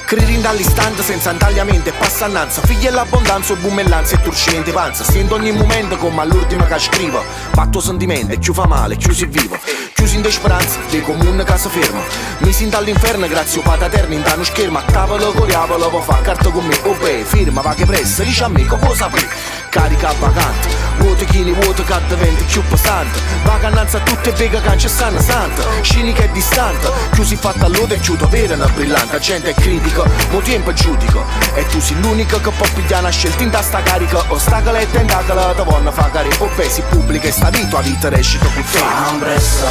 Credi dall'istante senza intagliamento e passa annanza. Figli e l'abbondanza, boom e l'ansia e turcimenti panza. Sento ogni momento come all'ultima che scrivo. Patto sentimento e più fa male, più si vivo. Chiusi in desperanza, dei comune casa ferma. Mi sento all'inferno grazie a pataterni in danno schermo. A cavolo coriavolo, può fa carta con me. Oh beh, firma, va che pressa, dice a me, come sapere. Carica vacante, vuoto chini, vuoto che diventa più pesante. Vacanza a tutte bega che c'è sana santa. Scini che è distante, chiusi fatta all'ode e chiudo vera una brillante. Gente è critica, mo tempo giudico. E tu sei l'unico che può pigliare una scelta in sta carica. Ostacolo e tentacolo, te vanno a fare. Oh beh, si pubblica e sta vita recita con te. Fambressa,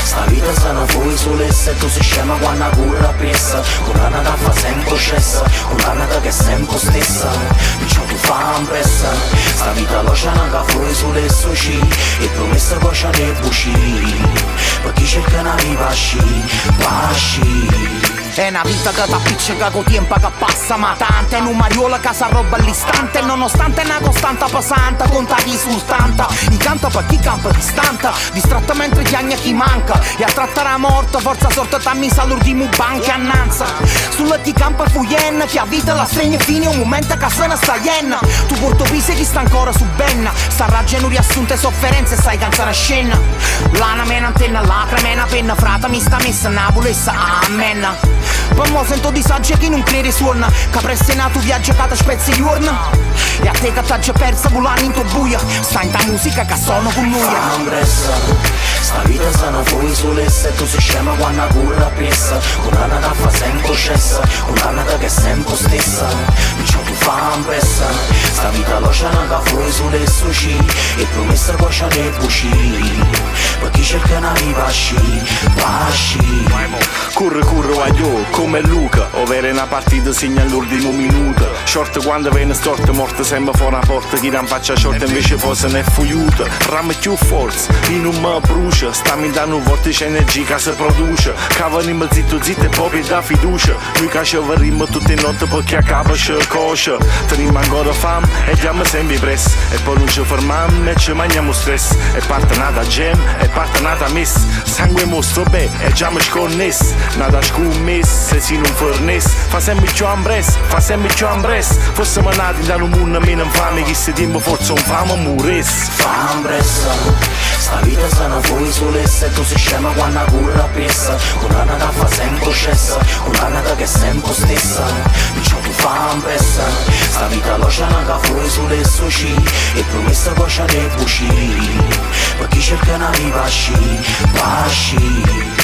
sta vita se non fuori sull'essa. E tu sei scema quando curra pressa. Con la nata fa sempre processa, con la nata che è sempre stessa. Perciò tu fambressa, sta vita lo c'è anche fuori sull'esso ci. E promessa che c'è ne buci. Per chi cerca una viva pasci. È una vita che t'appiccica con tempo che passa ma tanta. È un mariola che s'arroba all'istante. Nonostante è una costante pesante, conta risultante. I canta per chi campa distante, distratto mentre chiagna chi manca. E a trattare a morte, forza sorte tammi salurdimu banche annanza. Sulla chi campa fuyen, chi ha vita la stregna fine, un momento che se ne sta ienna. Tu porto pise chi sta ancora su benna. Sta raggeno riassunte sofferenze, stai cansare a scena. Lana mena antenna, lacrime una penna. Frata mi sta messa nabulessa, amen. Per mo sento disagio chi non crede suona. Che presto è nato viaggio che ti spezzi gli urna. E a te che t'ha già persa volando in tuo buia. Sta in ta musica che sono con noi. Fambressa, sta vita se non fuori sull'essa. E tu sei scema quando curra pressa. Con la nata fa sempre scessa, con la nata che è sempre stessa. Perciò tu fambressa, sta vita lo c'è anche fuori sull'esso ci. E promessa che c'è ne buci. Per chi cerca una viva pasci. Curre guagliò come Luca, ovvero una partita segna all'ultimo minuto. Short quando viene storta, morta sempre fuori una porta. Chi non faccia short invece forse ne è fuiuta. Rame più forza, in un me brucia. Stammi dando un vortice energia che si produce. Cavani zitto zitto e proprio da fiducia. Noi che ci verremo tutte le notti perché a capo ci coscia. Teniamo ancora fame e diamo sempre presso. E poi non ci fermiamo e ci mangiamo stress. E parte nata gem e parte nata miss. Sangue mostro beh e già mi sconnesso. Nata scommessa se non fornesse. Fa sempre più ambres, fa sempre più ambres. Fossimo nati da un mondo meno infame. Chi se tempo forse un fame moresse. Fambressa, sta vita se non fuori sull'essa. E tu sei scema quando curra pressa. Con la nata fa sempre scessa, con la nata che è sempre stessa. Perciò tu fambressa, sta vita lo c'è anche fuori sull'esso ci. E promessa che c'è ne buci. Per chi cerca una viva pasci.